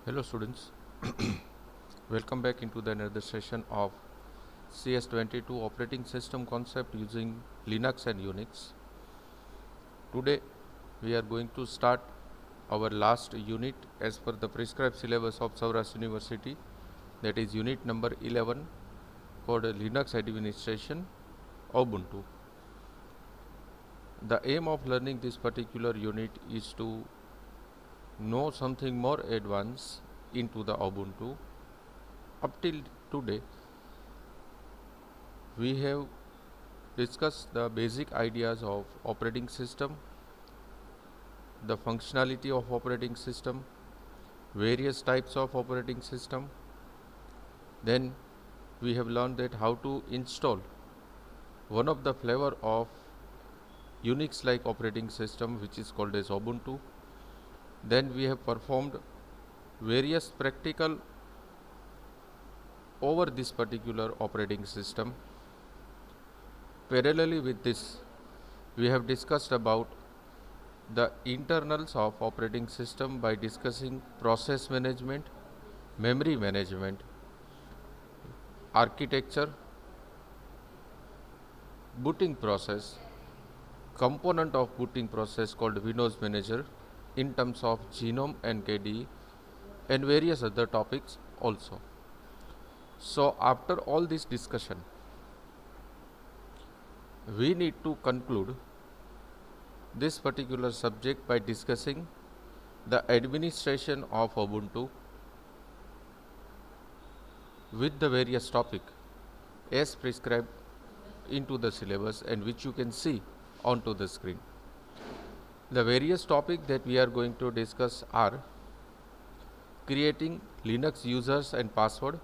Hello students, welcome back into the another session of CS22 operating system concept using Linux and Unix. Today we are going to start our last unit as per the prescribed syllabus of Saurashtra University, that is unit number 11 called Linux Administration Ubuntu. The aim of learning this particular unit is to know something more advanced into the Ubuntu. Up till today we have discussed the basic ideas of operating system, the functionality of operating system, various types of operating system. Then we have learned that how to install one of the flavor of Unix like operating system, which is called as Ubuntu. Then we have performed various practical over this particular operating system. Parallelly with this, we have discussed about the internals of operating system by discussing process management, memory management, architecture, booting process, component of booting process called Windows Manager in terms of GNOME and KDE, and various other topics also. So after all this discussion, we need to conclude this particular subject by discussing the administration of Ubuntu with the various topic as prescribed into the syllabus and which you can see onto the screen. The various topics that we are going to discuss are creating Linux users and password,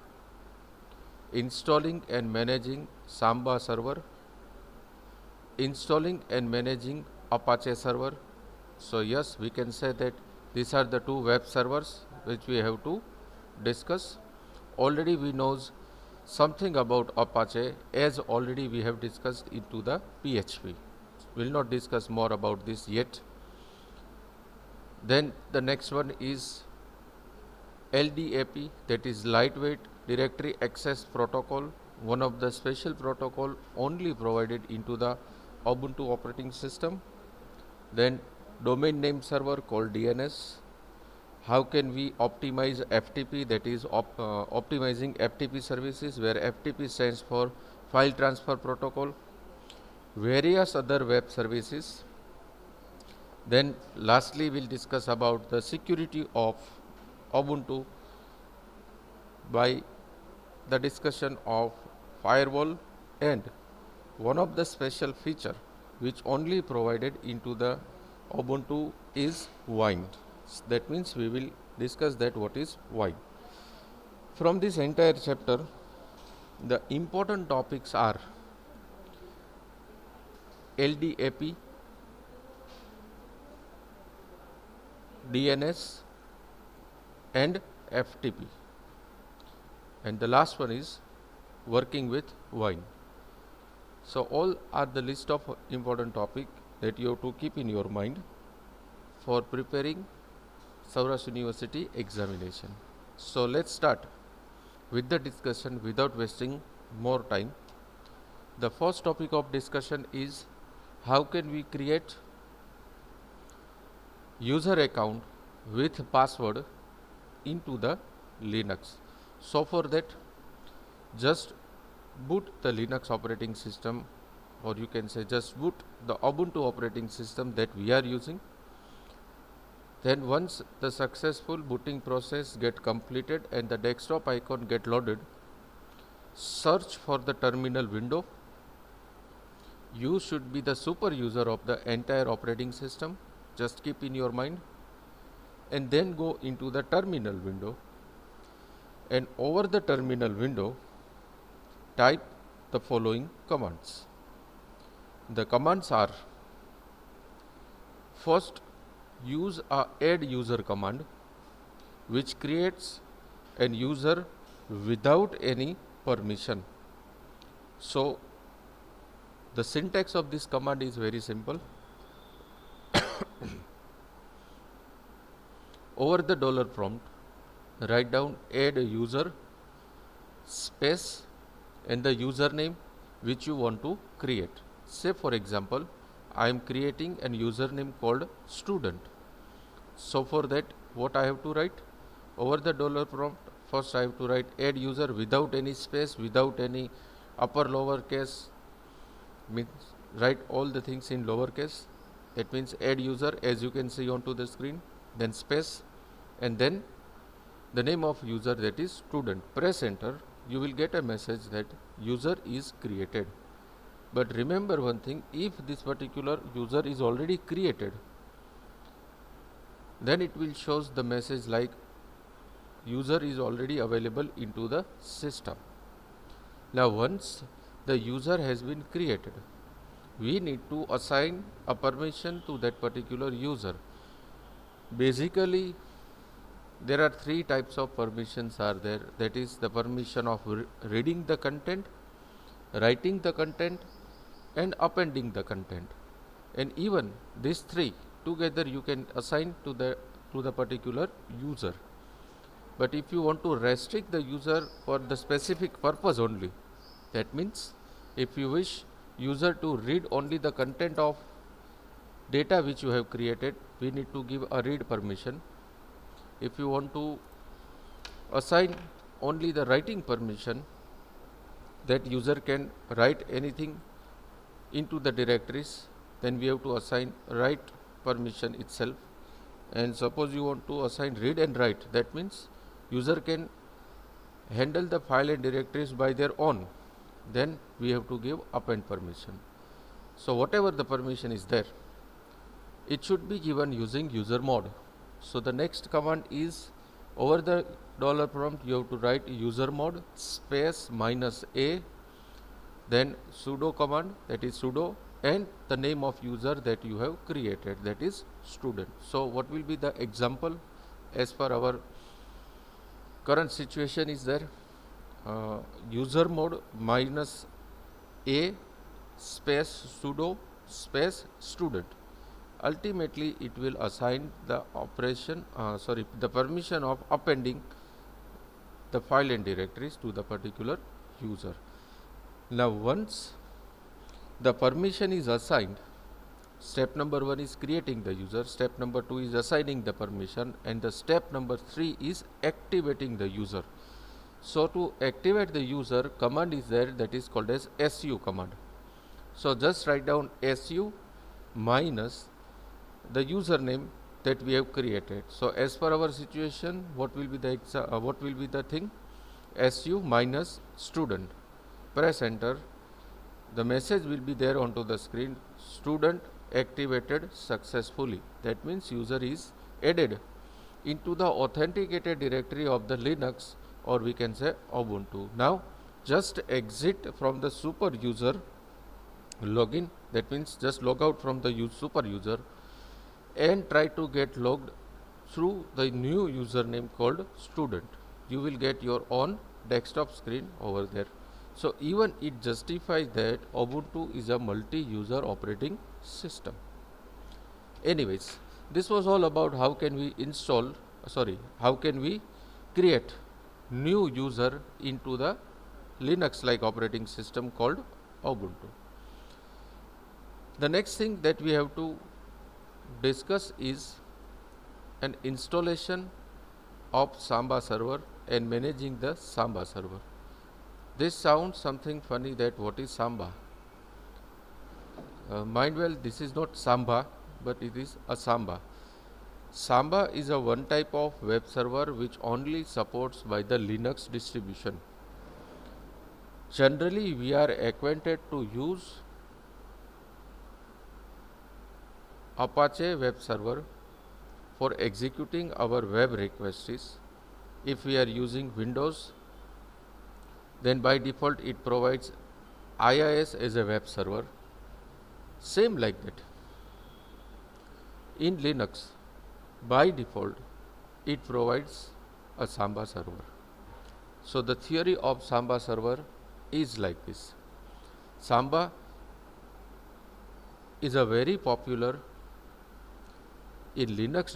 installing and managing Samba server, installing and managing Apache server. So yes, we can say that these are the two web servers which we have to discuss. Already we knows something about Apache, as already we have discussed into the PHP. We'll not discuss more about this yet. Then the next one is LDAP, that is lightweight directory access protocol, one of the special protocol only provided into the Ubuntu operating system. Then domain name server called DNS. How can we optimize FTP, that is optimizing FTP services, where FTP stands for file transfer protocol, various other web services. Then lastly we'll discuss about the security of Ubuntu by the discussion of firewall and one of the special feature which only provided into the Ubuntu is wine. That means we will discuss that what is wine. From this entire chapter, the important topics are LDAP, DNS and FTP, and the last one is working with wine. So all are the list of important topic that you have to keep in your mind for preparing Saurashtra University examination. So let's start with the discussion without wasting more time. The first topic of discussion is how can we create user account with password into the Linux. So for that, just boot the Linux operating system, or you can say just boot the Ubuntu operating system that we are using. Then once the successful booting process get completed and the desktop icon get loaded, search for the terminal window. You should be the super user of the entire operating system, just keep in your mind, and then go into the terminal window, and over the terminal window type the following commands. The commands are: first, use a add user command which creates an user without any permission. So the syntax of this command is very simple. Over the dollar prompt, write down add user space and the username which you want to create. Say for example, I am creating a username called student. So for that, what I have to write? Over the dollar prompt, first I have to write add user without any space, without any upper lower case, means write all the things in lowercase. That means add user, as you can see onto the screen, then space, and then the name of user, that is student. Press enter, you will get a message that user is created. But remember one thing, if this particular user is already created, then it will shows the message like user is already available into the system. Now once the user has been created, we need to assign a permission to that particular user. Basically, there are three types of permissions are there. That is the permission of reading the content, writing the content, and appending the content. And even these three together you can assign to the particular user. But if you want to restrict the user for the specific purpose only, that means if you wish user to read only the content of data which you have created, we need to give a read permission. If you want to assign only the writing permission, that user can write anything into the directories, then we have to assign write permission itself. And suppose you want to assign read and write, that means user can handle the file and directories by their own, then we have to give append permission. So whatever the permission is there, it should be given using user mode. So the next command is over the dollar prompt you have to write user mode space -a, then sudo command, that is sudo, and the name of user that you have created, that is student. So what will be the example as per our current situation is there, user mode -a space sudo space student. Ultimately it will assign the operation the permission of appending the file and directories to the particular user. Now once the permission is assigned, step number 1 is creating the user, step number 2 is assigning the permission, and the step number 3 is activating the user. So to activate the user, command is there, that is called as su command. So just write down su minus the username that we have created. So as per our situation, what will be the thing? Su minus student. Press enter. The message will be there onto the screen. Student activated successfully. That means user is added into the authenticated directory of the Linux, or we can say Ubuntu. Now just exit from the super user login. That means just log out from the super user and try to get logged through the new username called student. You will get your own desktop screen over there. So even it justifies that Ubuntu is a multi-user operating system. Anyways, this was all about how can we create new user into the Linux like operating system called Ubuntu. The next thing that we have to discuss is an installation of Samba server and managing the Samba server. This sounds something funny, that what is Samba? Mind well, this is not Samba, but it is a Samba. Samba is a one type of web server which only supports by the Linux distribution. Generally, we are acquainted to use Apache web server for executing our web requests. If we are using Windows, then by default it provides IIS as a web server. Same like that. In Linux, by default, it provides a Samba server. So the theory of Samba server is like this. Samba is a very popular in Linux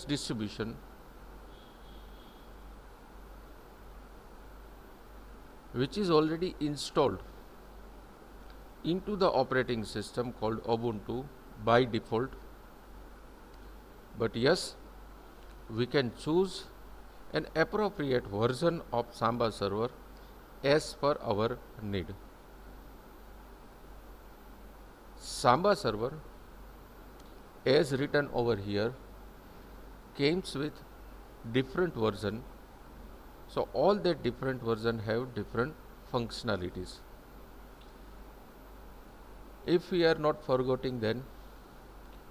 distribution which is already installed into the operating system called Ubuntu by default. But yes, we can choose an appropriate version of Samba server as per our need. Samba server, as written over here, comes with different version. So all the different version have different functionalities. If we are not forgetting, then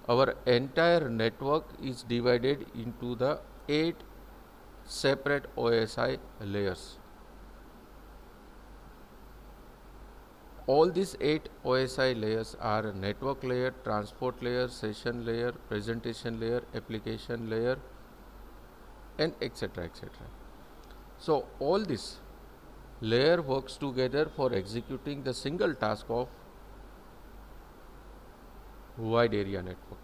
our entire network is divided into the 8 separate OSI layers. All these 8 OSI layers are network layer, transport layer, session layer, presentation layer, application layer, and etc. etc. So all this layer works together for executing the single task of wide area network.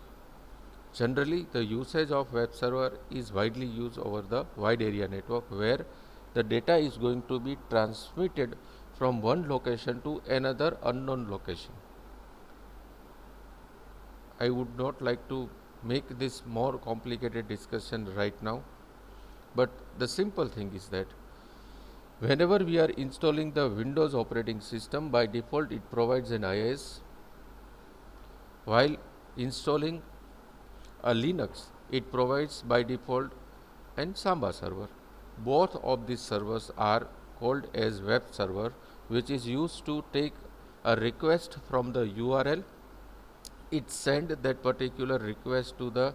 Generally, the usage of web server is widely used over the wide area network, where the data is going to be transmitted from one location to another unknown location. I would not like to make this more complicated discussion right now, but the simple thing is that whenever we are installing the Windows operating system, by default it provides an IIS. While installing a Linux, it provides by default an Samba server. Both of these servers are called as web server, which is used to take a request from the URL. It send that particular request to the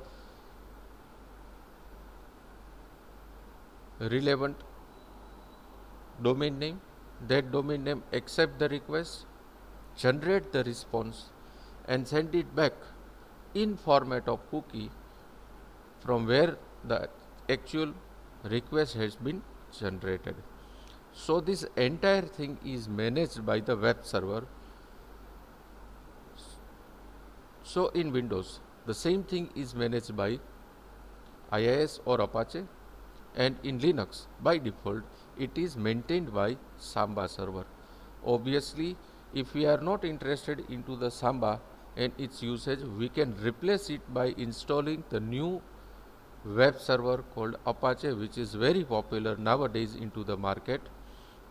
relevant domain name. That domain name accept the request, generate the response, and send it back in format of cookie from where the actual request has been generated. So this entire thing is managed by the web server. So in Windows, the same thing is managed by IIS or Apache, and in Linux, by default, it is maintained by Samba server. Obviously, if we are not interested into the Samba and its usage, we can replace it by installing the new web server called Apache, which is very popular nowadays into the market,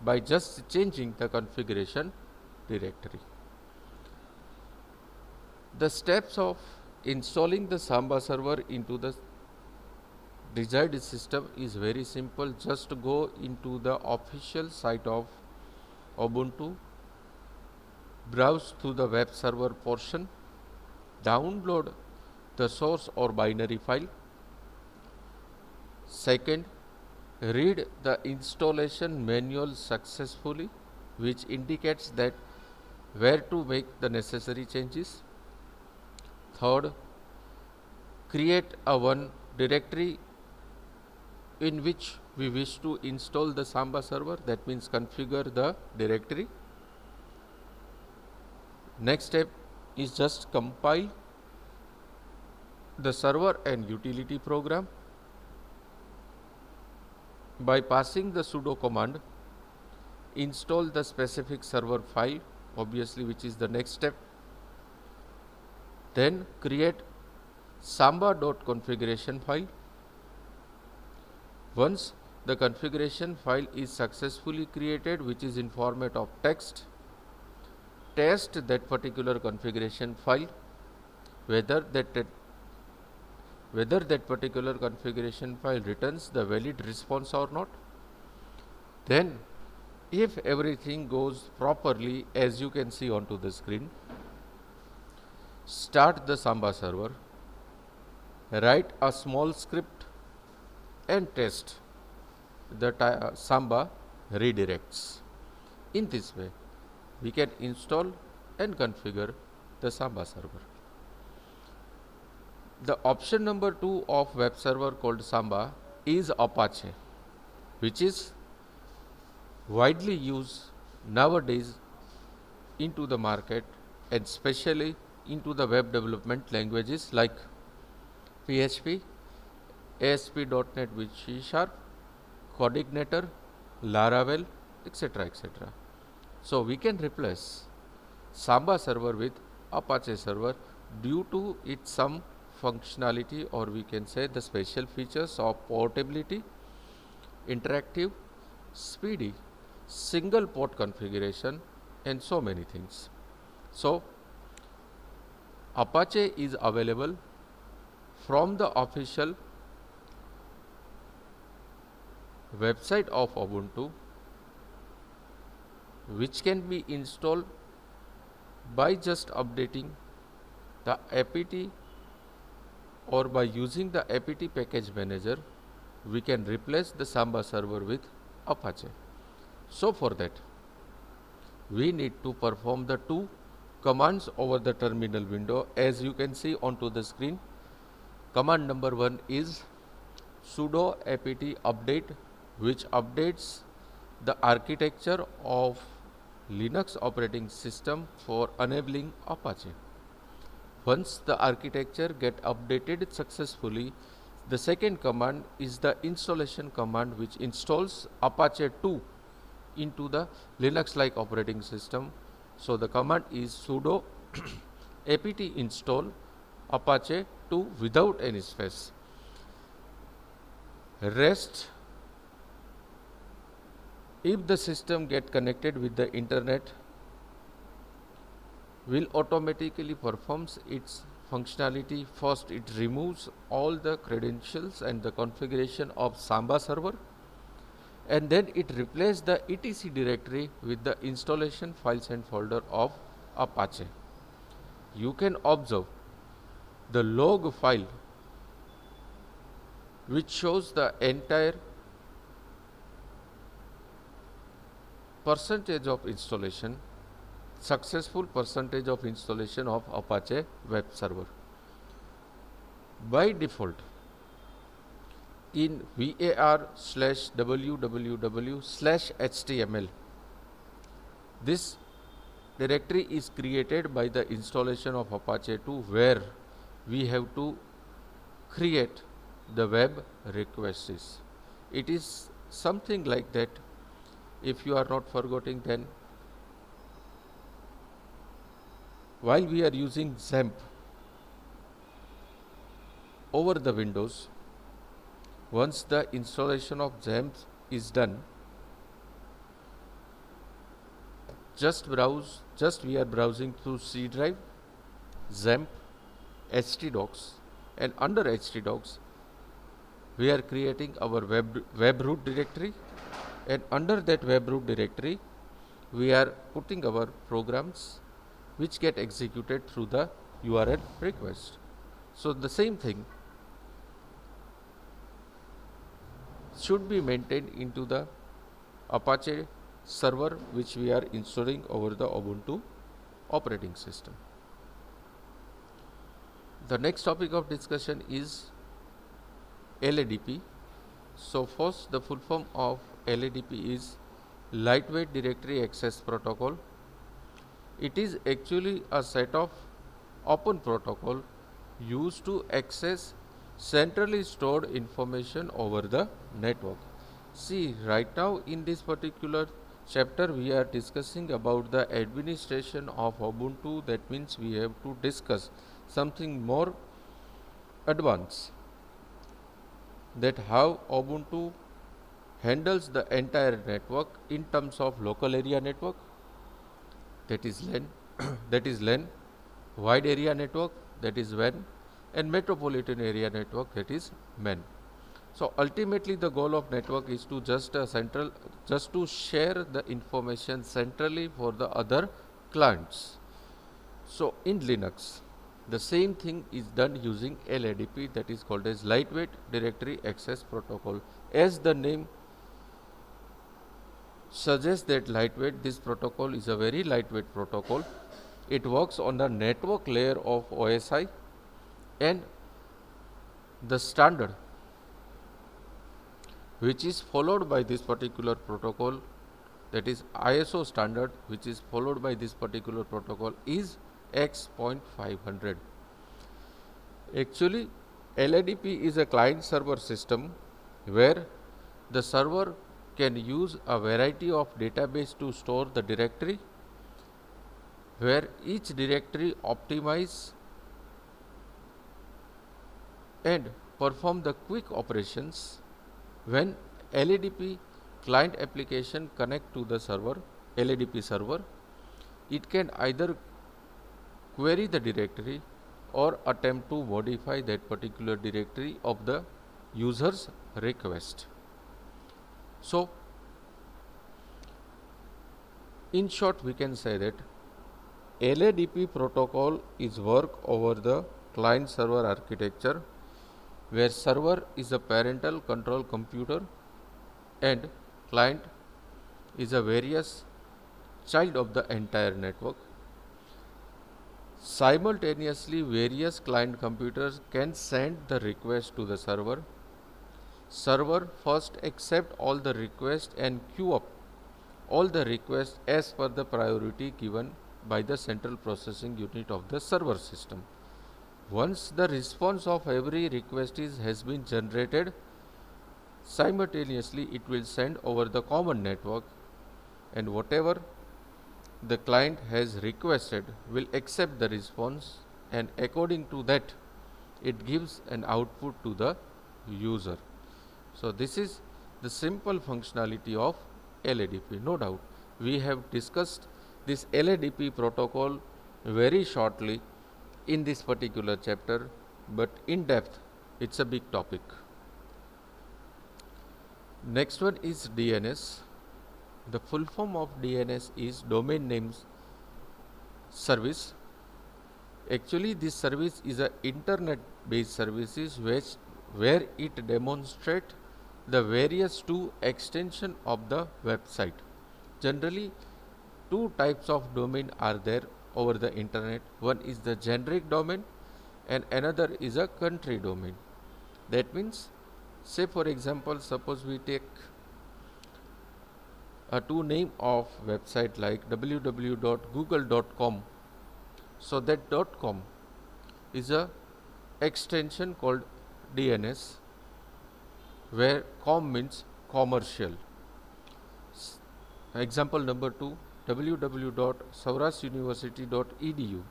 by just changing the configuration directory. The steps of installing the Samba server into the desired system is very simple. Just go into the official site of Ubuntu, browse to the web server portion, download the source or binary file. Second, read the installation manual successfully, which indicates that where to make the necessary changes. Third, create a one directory in which we wish to install the Samba server. That means configure the directory. Next step is just compile the server and utility program. By passing the sudo command, install the specific server file, obviously, which is the next step. Then create samba.configuration file. Once the configuration file is successfully created, which is in format of text, test that particular configuration file, whether that particular configuration file returns the valid response or not. Then, if everything goes properly, as you can see onto the screen, start the Samba server, write a small script and test the Samba redirects. In this way, we can install and configure the Samba server. The option number 2 of web server called Samba is Apache, which is widely used nowadays into the market, and especially into the web development languages like PHP, ASP.NET with C#, Coordinator, Laravel, etc. etc. So we can replace Samba server with Apache server due to its some functionality, or we can say the special features of portability, interactive, speedy, single port configuration, and so many things. So Apache is available from the official website of Ubuntu, which can be installed by just updating the apt, or by using the apt package manager. We can replace the Samba server with Apache. So for that, we need to perform the two commands over the terminal window, as you can see onto the screen. Command number 1 is sudo apt update, which updates the architecture of Linux operating system for enabling Apache. Once the architecture get updated successfully, the second command is the installation command, which installs Apache 2 into the Linux-like operating system. So the command is sudo apt install Apache 2 without any space. Rest, if the system get connected with the internet, will automatically performs its functionality. First, it removes all the credentials and the configuration of Samba server, and then it replaces the etc directory with the installation files and folder of Apache. You can observe the log file, which shows the entire percentage of installation, successful percentage of installation of Apache web server. By default, in var/www/html, this directory is created by the installation of Apache 2, where we have to create the web requests. It is something like that. If you are not forgetting, then while we are using XAMPP over the Windows, once the installation of XAMPP is done, just we are browsing through C drive, XAMPP, htdocs, and under htdocs we are creating our web root directory, and under that web root directory we are putting our programs which get executed through the URL request. So the same thing should be maintained into the Apache server, which we are installing over the Ubuntu operating system. The next topic of discussion is LADP. So first, the full form of LADP is Lightweight Directory Access Protocol. It is actually a set of open protocol used to access centrally stored information over the network. See, right now in this particular chapter we are discussing about the administration of Ubuntu. That means we have to discuss something more advanced, that how Ubuntu handles the entire network in terms of local area network, that is LAN, that is LAN, wide area network, that is WAN, and metropolitan area network, that is MEN. So ultimately the goal of network is to just to share the information centrally for the other clients. So in Linux, the same thing is done using LADP, that is called as Lightweight Directory Access Protocol. As the name suggests that lightweight, this protocol is a very lightweight protocol. It works on the network layer of OSI, and the standard which is followed by this particular protocol, that is ISO standard, which is followed by this particular protocol, is X.500. Actually, LADP is a client server system where the server can use a variety of database to store the directory, where each directory optimize and perform the quick operations when LADP client application connect to the server, LADP server. It can either query the directory or attempt to modify that particular directory of the user's request. So, in short, we can say that LADP protocol is work over the client server architecture, where server is a parental control computer and client is a various child of the entire network. Simultaneously, various client computers can send the request to the server. Server first accept all the requests and queue up all the requests as per the priority given by the central processing unit of the server system. Once the response of every request has been generated, simultaneously it will send over the common network, and whatever the client has requested will accept the response, and according to that it gives an output to the user. So this is the simple functionality of LADP. No doubt we have discussed this LADP protocol very shortly in this particular chapter, but in depth it's a big topic. Next one is DNS. The full form of DNS is domain names service. Actually, this service is a internet based services where it demonstrates the various two extension of the website. Generally, two types of domain are there over the internet. One is the generic domain and another is a country domain. That means, say for example, suppose we take a two name of website like www.google.com. So that .com is a extension called DNS, where com means commercial. Example number 2, www.saurashtrauniversity.edu.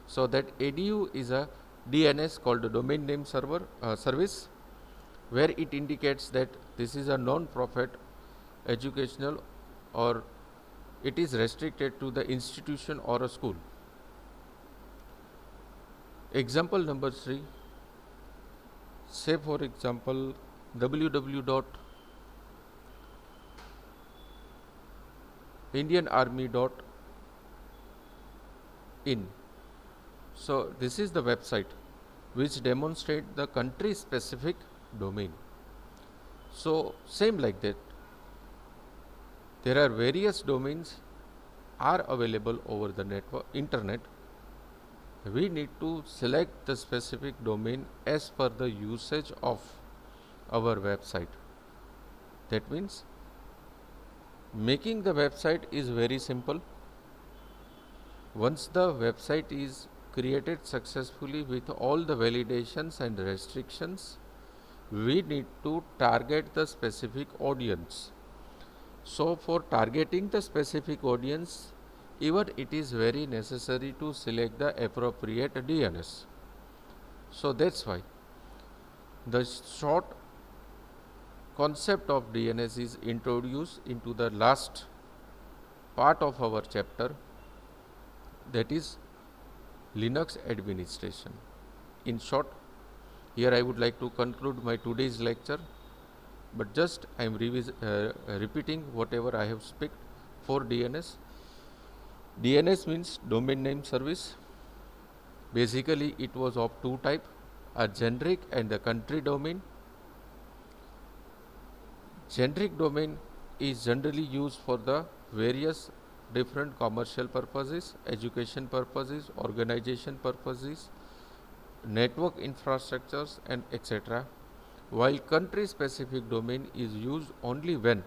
So that edu is a DNS called the domain name server service, where it indicates that this is a non-profit educational, or it is restricted to the institution or a school. Example number 3, say for example www.indianarmy.in. So this is the website which demonstrate the country specific domain. So same like that, there are various domains are available over the network internet. We need to select the specific domain as per the usage of our website. That means making the website is very simple. Once the website is created successfully with all the validations and restrictions, we need to target the specific audience. So for targeting the specific audience, even it is very necessary to select the appropriate DNS. So that's why the short concept of DNS is introduced into the last part of our chapter, that is Linux administration. In short, here I would like to conclude my today's lecture, but just I am repeating whatever I have spoken for DNS. DNS means domain name service. Basically, it was of two types, a generic and a country domain. Generic domain is generally used for the various different commercial purposes, education purposes, organization purposes, network infrastructures, and etc. While country specific domain is used only when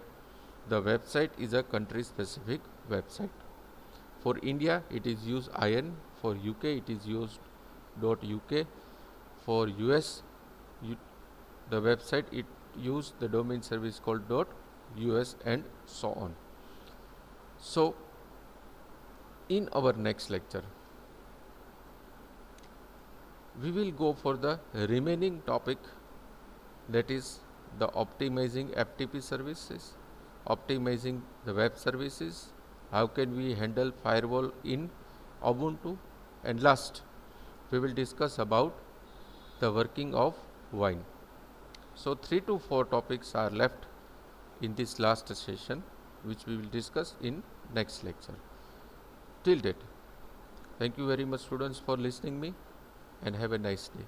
the website is a country specific website. For India, it is used IN. For UK, it is used .uk. For US, the website it used the domain service called US, and so on. So, in our next lecture, we will go for the remaining topic, that is the optimizing FTP services, optimizing the web services, how can we handle firewall in Ubuntu, and last we will discuss about the working of Wine. So 3 to 4 topics are left in this last session, which we will discuss in next lecture. Till date, thank you very much students for listening me, and have a nice day.